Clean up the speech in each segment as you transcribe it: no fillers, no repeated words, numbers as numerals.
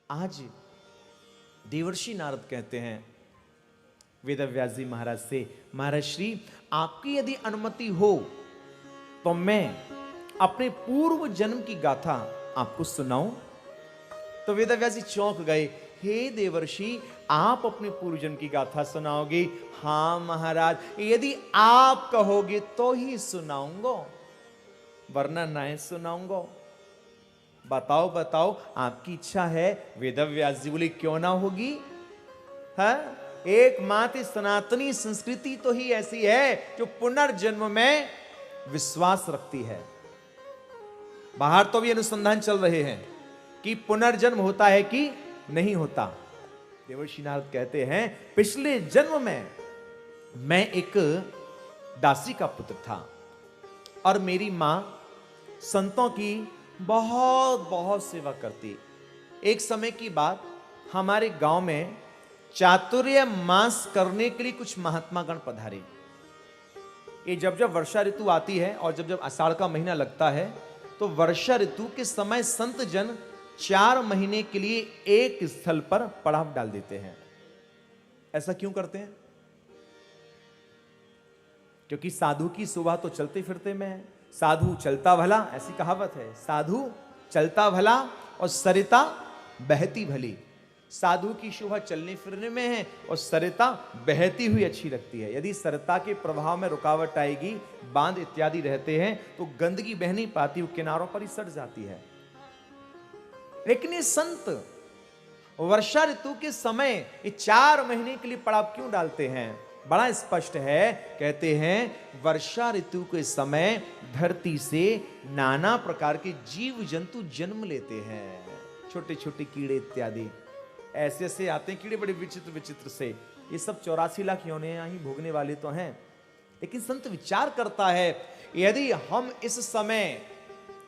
आज देवर्षि नारद कहते हैं वेदव्यास जी महाराज से, महाराज श्री आपकी यदि अनुमति हो तो मैं अपने पूर्व जन्म की गाथा आपको सुनाऊं। तो वेदव्यास जी चौंक गए, हे देवर्षि आप अपने पूर्व जन्म की गाथा सुनाओगे? हां महाराज, यदि आप कहोगे तो ही सुनाऊंगा, वरना नहीं सुनाऊंगा। बताओ बताओ आपकी इच्छा है? वेदव्यास जी बोले, क्यों ना होगी। है एकमात्र सनातनी संस्कृति तो ही ऐसी है जो पुनर्जन्म में विश्वास रखती है। बाहर तो भी अनुसंधान चल रहे हैं कि पुनर्जन्म होता है कि नहीं होता। देवर्षि नारद कहते हैं, पिछले जन्म में मैं एक दासी का पुत्र था और मेरी मां संतों की बहुत बहुत सेवा करती। एक समय की बात, हमारे गांव में चातुर्य मास करने के लिए कुछ महात्मा गण पधारे। ये जब जब वर्षा ऋतु आती है और जब जब आषाढ़ का महीना लगता है तो वर्षा ऋतु के समय संत जन 4 महीने के लिए एक स्थल पर पड़ाव डाल देते हैं। ऐसा क्यों करते हैं? क्योंकि साधु की शोभा तो चलते फिरते में है। साधु चलता भला, ऐसी कहावत है, साधु चलता भला और सरिता बहती भली। साधु की शोभा चलने फिरने में है और सरिता बहती हुई अच्छी लगती है। यदि सरिता के प्रभाव में रुकावट आएगी, बांध इत्यादि रहते हैं, तो गंदगी बह नहीं पाती, वो किनारों पर ही सट जाती है। लेकिन ये संत वर्षा ऋतु के समय ये 4 महीने के लिए पड़ाव क्यों डालते हैं? बड़ा स्पष्ट है। कहते हैं वर्षा ऋतु के समय धरती से नाना प्रकार के जीव जंतु जन्म लेते हैं, छोटे छोटे कीड़े इत्यादि ऐसे ऐसे आते हैं कीड़े, बड़े विचित्र विचित्र से। ये सब 84 लाख योनियां ही भोगने वाले तो हैं। लेकिन संत विचार करता है, यदि हम इस समय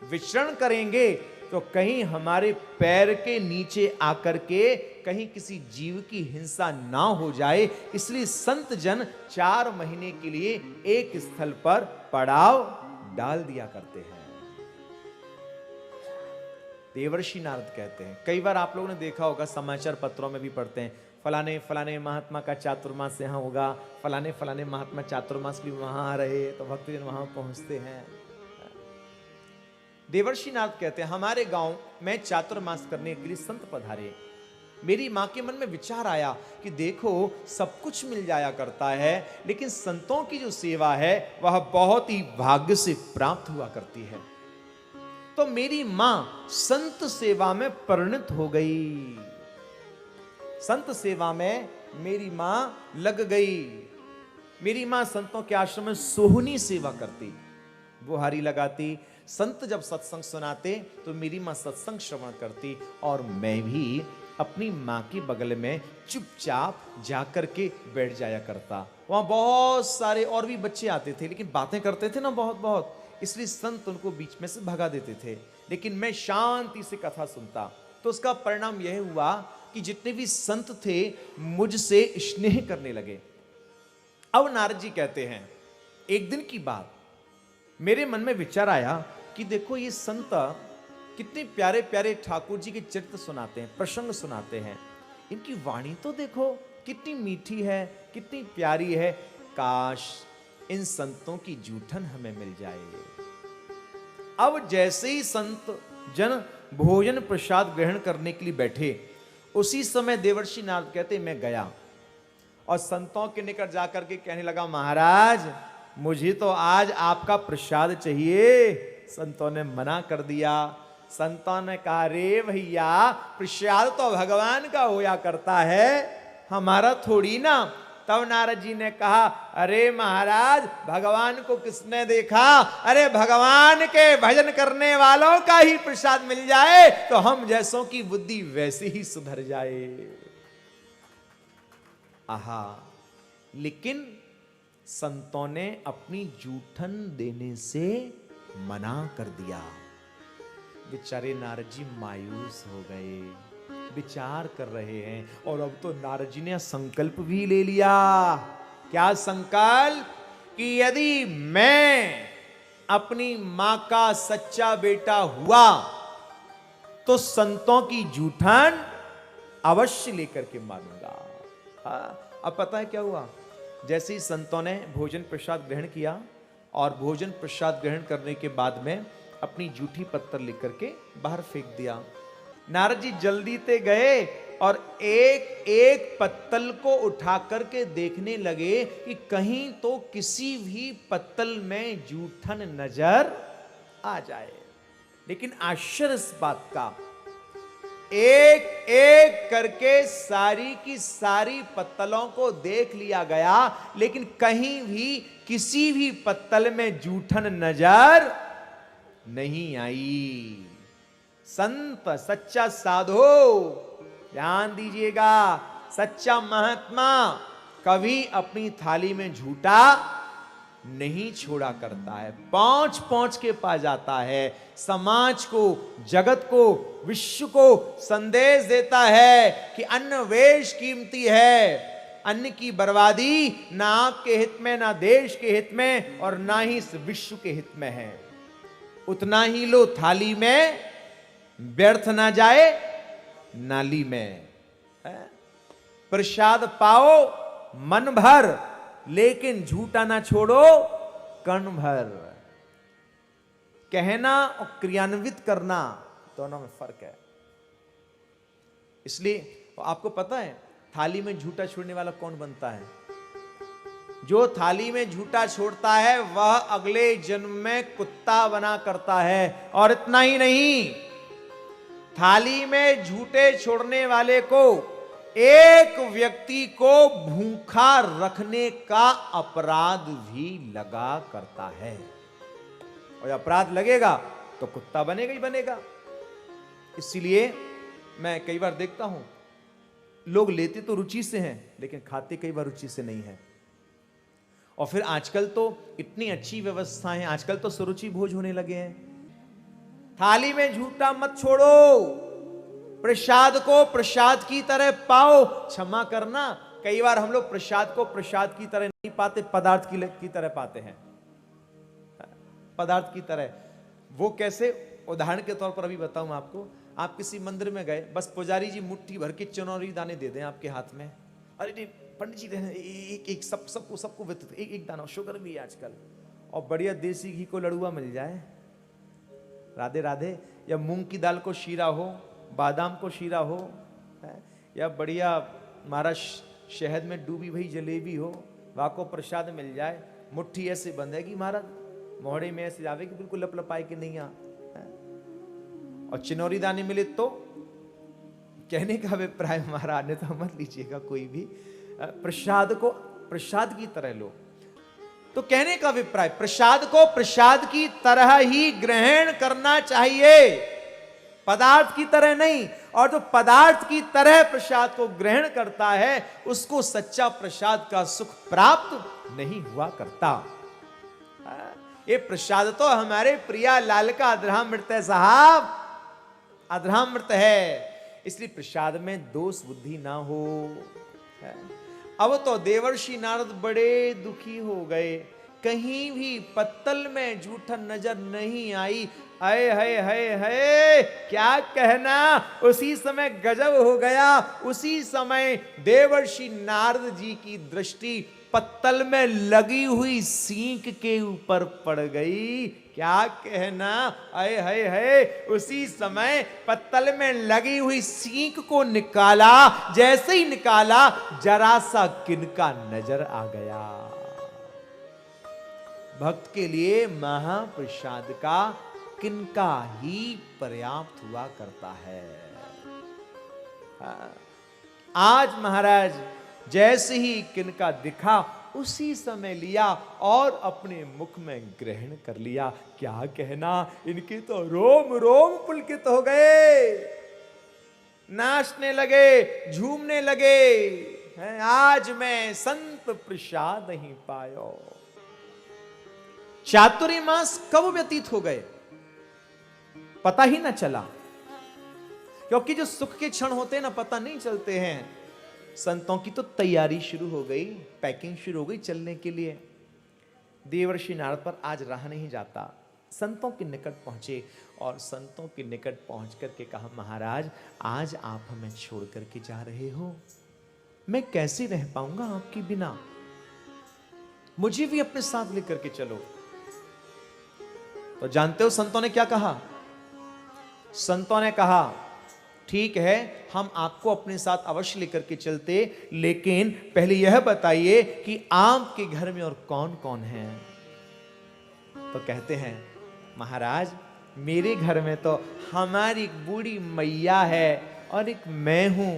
विचरण करेंगे तो कहीं हमारे पैर के नीचे आकर के कहीं किसी जीव की हिंसा ना हो जाए, इसलिए संत जन 4 महीने के लिए एक स्थल पर पड़ाव डाल दिया करते हैं। देवर्षि नारद कहते हैं, कई बार आप लोगों ने देखा होगा, समाचार पत्रों में भी पढ़ते हैं, फलाने फलाने महात्मा का चातुर्मास यहाँ होगा, फलाने फलाने महात्मा चातुर्मास भी वहां आ रहे, तो भक्तजन वहां पहुंचते हैं। देवर्षि नारद कहते हैं, हमारे गांव में चातुर्मास करने के लिए संत पधारे। मेरी मां के मन में विचार आया कि देखो सब कुछ मिल जाया करता है, लेकिन संतों की जो सेवा है वह बहुत ही भाग्य से प्राप्त हुआ करती है। तो मेरी मां संत सेवा में परिणत हो गई। संत सेवा में मेरी मां लग गई। मेरी मां संतों के आश्रम में सोहनी सेवा करती, बुहारी लगाती। संत जब सत्संग सुनाते तो मेरी मां सत्संग श्रवण करती और मैं भी अपनी मां के बगल में चुपचाप जाकर के बैठ जाया करता। वहां बहुत सारे और भी बच्चे आते थे, लेकिन बातें करते थे ना बहुत बहुत, इसलिए संत उनको बीच में से भगा देते थे। लेकिन मैं शांति से कथा सुनता, तो उसका परिणाम यह हुआ कि जितने भी संत थे मुझसे स्नेह करने लगे। अब नारद जी कहते हैं, एक दिन की बात, मेरे मन में विचार आया कि देखो ये संत कितने प्यारे प्यारे ठाकुर जी के चरित्र सुनाते हैं, प्रसंग सुनाते हैं, इनकी वाणी तो देखो कितनी मीठी है, कितनी प्यारी है। काश इन संतों की जूठन हमें मिल जाए। अब जैसे ही संत जन भोजन प्रसाद ग्रहण करने के लिए बैठे, उसी समय देवर्षि नारद कहते, मैं गया और संतों के निकट जाकर के कहने लगा, महाराज मुझे तो आज आपका प्रसाद चाहिए। संतों ने मना कर दिया। संतों ने कहा, रे भैया प्रसाद तो भगवान का होया करता है, हमारा थोड़ी ना। तब नारद जी ने कहा, अरे महाराज भगवान को किसने देखा? अरे भगवान के भजन करने वालों का ही प्रसाद मिल जाए तो हम जैसों की बुद्धि वैसे ही सुधर जाए। आहा, लेकिन संतों ने अपनी जूठन देने से मना कर दिया। बेचारे नारद जी मायूस हो गए, विचार कर रहे हैं। और अब तो नारद जी ने संकल्प भी ले लिया। क्या संकल्प? कि यदि मैं अपनी मां का सच्चा बेटा हुआ तो संतों की जूठन अवश्य लेकर के मारूंगा। अब पता है क्या हुआ? जैसे ही संतों ने भोजन प्रसाद ग्रहण किया और भोजन प्रसाद ग्रहण करने के बाद में अपनी जूठी पत्थर लेकर के बाहर फेंक दिया। नारद जी जल्दी ते गए और एक एक पत्तल को उठा करके देखने लगे कि कहीं तो किसी भी पत्तल में जूठन नजर आ जाए। लेकिन आश्चर्य इस बात का, एक एक करके सारी की सारी पत्तलों को देख लिया गया, लेकिन कहीं भी किसी भी पत्तल में जूठन नजर नहीं आई। संत, सच्चा साधु, ध्यान दीजिएगा, सच्चा महात्मा कभी अपनी थाली में झूठा नहीं छोड़ा करता है। पहुंच पहुंच के पा जाता है, समाज को, जगत को, विश्व को संदेश देता है कि अन्न वेश कीमती है। अन्न की बर्बादी ना आपके हित में, ना देश के हित में, और ना ही इस विश्व के हित में है। उतना ही लो थाली में, व्यर्थ ना जाए नाली में। प्रसाद पाओ मन भर, लेकिन झूठा ना छोड़ो कण भर। कहना और क्रियान्वित करना दोनों में फर्क है। इसलिए आपको पता है थाली में झूठा छोड़ने वाला कौन बनता है? जो थाली में झूठा छोड़ता है वह अगले जन्म में कुत्ता बना करता है। और इतना ही नहीं, थाली में झूठे छोड़ने वाले को, एक व्यक्ति को भूखा रखने का अपराध भी लगा करता है। और अपराध लगेगा तो कुत्ता बनेगा ही बनेगा। इसीलिए मैं कई बार देखता हूं, लोग लेते तो रुचि से हैं, लेकिन खाते कई बार रुचि से नहीं है। और फिर आजकल तो इतनी अच्छी व्यवस्थाएं, आजकल तो सुरुचि भोज होने लगे हैं। थाली में झूठा मत छोड़ो, प्रसाद को प्रसाद की तरह पाओ। क्षमा करना, कई बार हम लोग प्रसाद को प्रसाद की तरह नहीं पाते, पदार्थ की तरह पाते हैं। पदार्थ की तरह। वो कैसे? उदाहरण के तौर पर अभी बताऊं आपको। आप किसी मंदिर में गए, बस पुजारी जी मुट्ठी भर के चनौरी दाने दे दें आपके हाथ में। अरे नहीं पंडित जी, एक एक सबको वितरित, एक एक दाना, शुगर भी है आजकल। और बढ़िया देसी घी को लड़ुआ मिल जाए, राधे राधे। या मूंग की दाल को शीरा हो, बादाम को शीरा हो, या बढ़िया महाराज शहद में डूबी हुई जलेबी हो, वहां को प्रसाद मिल जाए। मुट्ठी ऐसे बंधेगी महाराज, मोहड़े में ऐसे जावे कि बिल्कुल लप लपाए कि नहीं आ। और चिनौरी दाने मिले तो कहने का अभिप्राय हमारा, अन्यथा मत लीजिएगा कोई भी। प्रसाद को प्रसाद की तरह लो। तो कहने का अभिप्राय, प्रसाद को प्रसाद की तरह ही ग्रहण करना चाहिए, पदार्थ की तरह नहीं। और जो पदार्थ की तरह प्रसाद को ग्रहण करता है, उसको सच्चा प्रसाद का सुख प्राप्त नहीं हुआ करता। ये प्रसाद तो हमारे प्रिया लाल का अधरामृत है साहब, अधरामृत है। इसलिए प्रसाद में दोष बुद्धि ना हो। अब तो देवर्षि नारद बड़े दुखी हो गए, कहीं भी पत्तल में जूठन नजर नहीं आई। हाय हाय हाय हाय, क्या कहना। उसी समय गजब हो गया। उसी समय देवर्षि नारद जी की दृष्टि पत्तल में लगी हुई सींक के ऊपर पड़ गई। क्या कहना। हाय हाय हाय, उसी समय पत्तल में लगी हुई सींक को निकाला। जैसे ही निकाला, जरा सा किनका नजर आ गया। भक्त के लिए महाप्रसाद का किनका ही पर्याप्त हुआ करता है। आज महाराज जैसे ही किनका दिखा, उसी समय लिया और अपने मुख में ग्रहण कर लिया। क्या कहना, इनके तो रोम रोम पुलकित हो गए, नाचने लगे, झूमने लगे। आज मैं संत प्रसाद ही पायो। चातुर्मास कब व्यतीत हो गए पता ही ना चला, क्योंकि जो सुख के क्षण होते हैं ना, पता नहीं चलते हैं। संतों की तो तैयारी शुरू हो गई, पैकिंग शुरू हो गई चलने के लिए। देवर्षि नारद पर आज रहा नहीं जाता। संतों के निकट पहुंचे और संतों के निकट पहुंच करके कहा, महाराज आज आप हमें छोड़ करके जा रहे हो, मैं कैसे रह पाऊंगा आपके बिना, मुझे भी अपने साथ लेकर के चलो। तो जानते हो संतों ने क्या कहा? संतों ने कहा, ठीक है हम आपको अपने साथ अवश्य लेकर के चलते, लेकिन पहले यह बताइए कि आपके घर में और कौन कौन है। तो कहते हैं, महाराज मेरे घर में तो हमारी एक बूढ़ी मैया है और एक मैं हूं।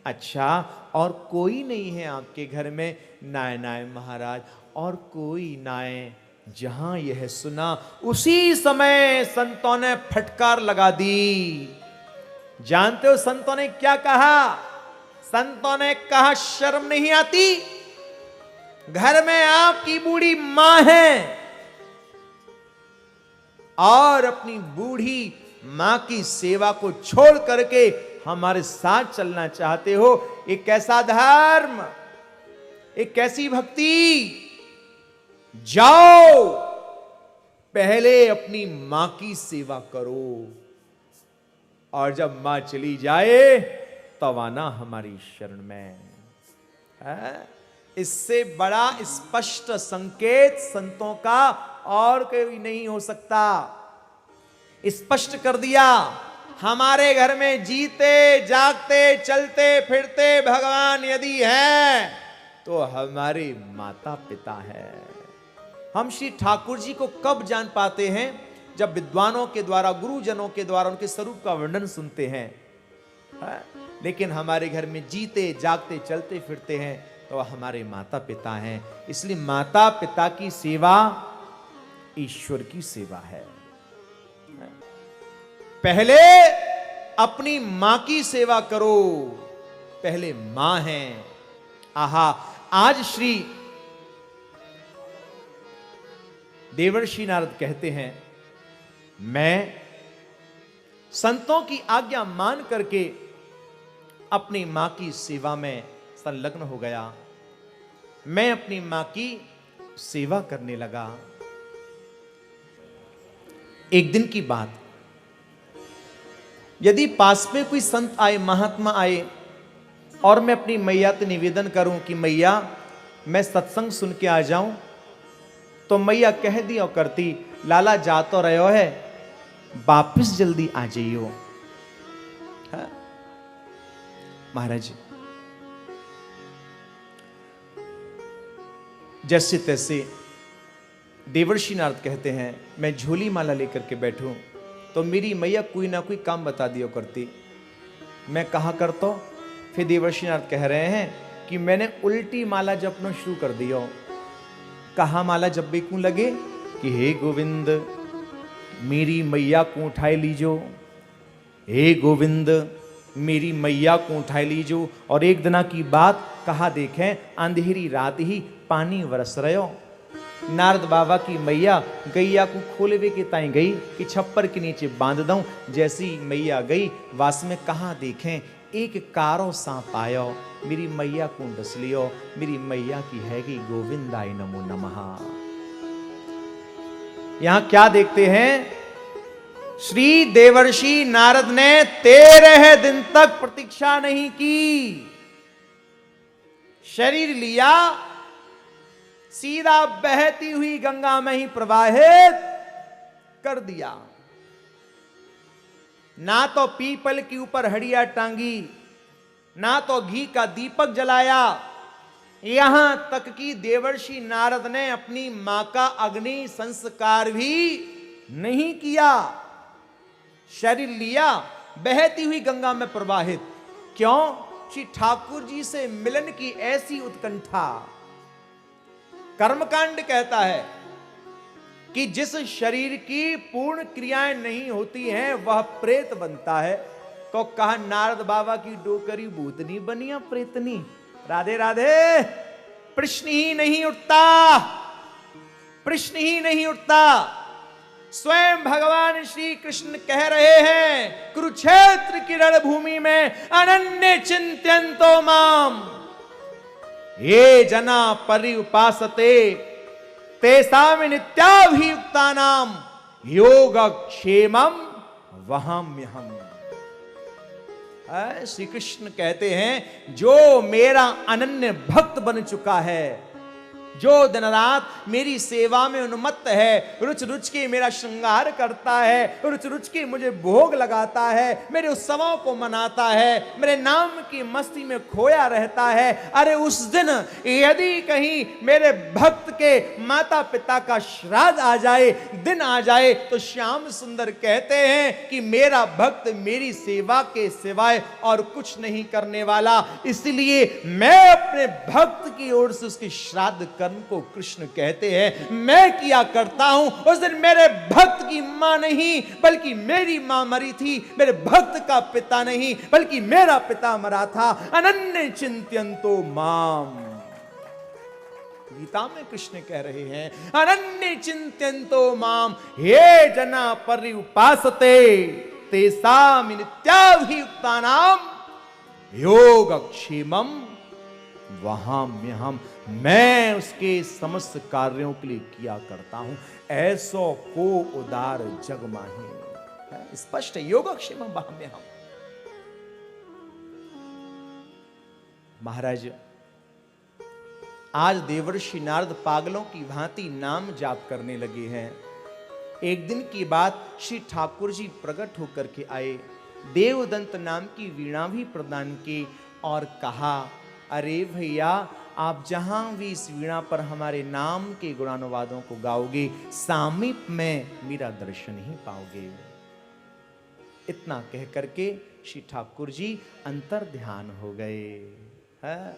अच्छा, और कोई नहीं है आपके घर में? नाय नाय महाराज, और कोई नाय। जहां यह सुना उसी समय संतों ने फटकार लगा दी। जानते हो संतों ने क्या कहा? संतों ने कहा, शर्म नहीं आती? घर में आपकी बूढ़ी मां है और अपनी बूढ़ी मां की सेवा को छोड़ करके हमारे साथ चलना चाहते हो? एक कैसा धर्म, एक कैसी भक्ति! जाओ पहले अपनी मां की सेवा करो, और जब मां चली जाए तब आना हमारी शरण में। है? इससे बड़ा स्पष्ट संकेत संतों का और कोई नहीं हो सकता। स्पष्ट कर दिया, हमारे घर में जीते जागते चलते फिरते भगवान यदि हैं तो हमारे माता पिता है। हम श्री ठाकुर जी को कब जान पाते हैं? जब विद्वानों के द्वारा, गुरुजनों के द्वारा उनके स्वरूप का वर्णन सुनते हैं। लेकिन हमारे घर में जीते जागते चलते फिरते हैं तो हमारे माता पिता हैं। इसलिए माता पिता की सेवा ईश्वर की सेवा है। पहले अपनी मां की सेवा करो, पहले मां है। आहा, आज श्री देवर्षि नारद कहते हैं, मैं संतों की आज्ञा मान करके अपनी मां की सेवा में संलग्न हो गया। मैं अपनी मां की सेवा करने लगा। एक दिन की बात, यदि पास में कोई संत आए, महात्मा आए, और मैं अपनी मैया से निवेदन करूं कि मैया मैं सत्संग सुन के आ जाऊं, तो मैया कह दिया करती, लाला जा तो रहो है, वापिस जल्दी आ जाइयो। महाराज जैसे तैसे देवर्षि नारद कहते हैं, मैं झोली माला लेकर के बैठूं तो मेरी मैया कोई ना कोई काम बता दिया करती। मैं कहा करता, फिर देवर्षि नारद कह रहे हैं कि मैंने उल्टी माला जपना शुरू कर दिया। कहा माला जब भी क्यों लगे कि हे गोविंद मेरी मैया को उठाए लीजो, हे गोविंद मेरी मैया को उठाए लीजो। और एक दिना की बात कहा, देखें अंधेरी रात ही पानी बरस रहो, नारद बाबा की मैया गैया को खोलवे के ताई गई कि छप्पर के नीचे बांध दूं। जैसी मैया गई वास में कहा, देखें एक कारो सांप आयो, मेरी मैया को डस लियो। मेरी मैया की है कि गोविंदाय नमो नमः। यहां क्या देखते हैं? श्री देवर्षि नारद ने 13 दिन तक प्रतीक्षा नहीं की, शरीर लिया, सीधा बहती हुई गंगा में ही प्रवाहित कर दिया। ना तो पीपल के ऊपर हड़िया टांगी, ना तो घी का दीपक जलाया, यहां तक कि देवर्षि नारद ने अपनी मां का अग्नि संस्कार भी नहीं किया। शरीर लिया, बहती हुई गंगा में प्रवाहित। क्यों? श्री ठाकुर जी से मिलन की ऐसी उत्कंठा। कर्मकांड कहता है कि जिस शरीर की पूर्ण क्रियाएं नहीं होती हैं वह प्रेत बनता है। तो कहा नारद बाबा की डोकरी भूतनी बनिया प्रेतनी। राधे राधे। प्रश्न ही नहीं उठता, प्रश्न ही नहीं उठता। स्वयं भगवान श्री कृष्ण कह रहे हैं, कुरुक्षेत्र की रणभूमि में अनन्य चिंत्यन्तो माम ये जना परिउपासते तेसाम नित्याभियुक्तानाम योगक्षेमम वहाम्यहम्। श्री कृष्ण कहते हैं जो मेरा अनन्य भक्त बन चुका है, जो दिन रात मेरी सेवा में उन्मत्त है, रुच रुच के मेरा श्रृंगार करता है, रुच रुच के मुझे भोग लगाता है, मेरे उत्सवों को मनाता है, मेरे नाम की मस्ती में खोया रहता है, अरे उस दिन यदि कहीं मेरे भक्त के माता पिता का श्राद्ध आ जाए, दिन आ जाए, तो श्याम सुंदर कहते हैं कि मेरा भक्त मेरी सेवा के सिवाय और कुछ नहीं करने वाला, इसलिए मैं अपने भक्त की ओर से उसके श्राद्ध कर्म को कृष्ण कहते हैं मैं किया करता हूं। उस दिन मेरे भक्त की मां नहीं बल्कि मेरी मां मरी थी, मेरे भक्त का पिता नहीं बल्कि मेरा पिता मरा था। अनन्य चिंत्यन्तो माम, गीता में कृष्ण कह रहे हैं अनन्य चिंत्यन्तो माम हे जना पर्युपासते तेषां नित्याभियुक्तानां योगक्षेमम वहाम्यहम्। मैं उसके समस्त कार्यों के लिए किया करता हूं, ऐसो को उदार जग माही। स्पष्ट है, योगक्षेमम वहाम्यहम्। महाराज, आज देवर्षि नारद पागलों की भांति नाम जाप करने लगे हैं। एक दिन की बात, श्री ठाकुर जी प्रकट होकर के आए, देवदंत नाम की वीणा भी प्रदान की और कहा अरे भैया आप जहां भी इस वीणा पर हमारे नाम के गुणानुवादों को गाओगे सामीप में मेरा दर्शन ही पाओगे। इतना कह करके श्री ठाकुर जी अंतर ध्यान हो गए है।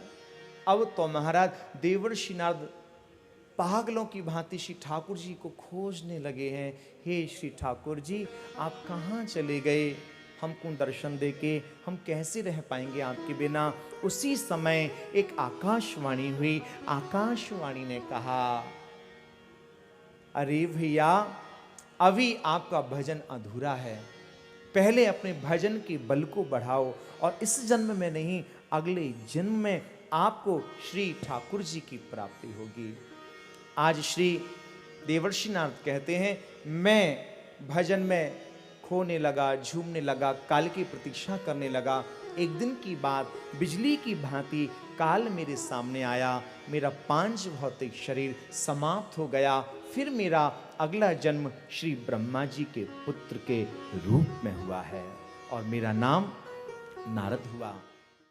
अब तो महाराज देवर्षि नारद पागलों की भांति श्री ठाकुर जी को खोजने लगे हैं। हे श्री ठाकुर जी आप कहाँ चले गए, हमको दर्शन देके हम कैसे रह पाएंगे आपके बिना। उसी समय एक आकाशवाणी हुई, आकाशवाणी ने कहा अरे भैया अभी आपका भजन अधूरा है, पहले अपने भजन के बल को बढ़ाओ और इस जन्म में नहीं अगले जन्म में आपको श्री ठाकुर जी की प्राप्ति होगी। आज श्री देवर्षि नारद कहते हैं मैं भजन में खोने लगा, झूमने लगा, काल की प्रतीक्षा करने लगा। एक दिन की बात, बिजली की भांति काल मेरे सामने आया, मेरा पांच भौतिक शरीर समाप्त हो गया, फिर मेरा अगला जन्म श्री ब्रह्मा जी के पुत्र के रूप में हुआ है और मेरा नाम नारद हुआ।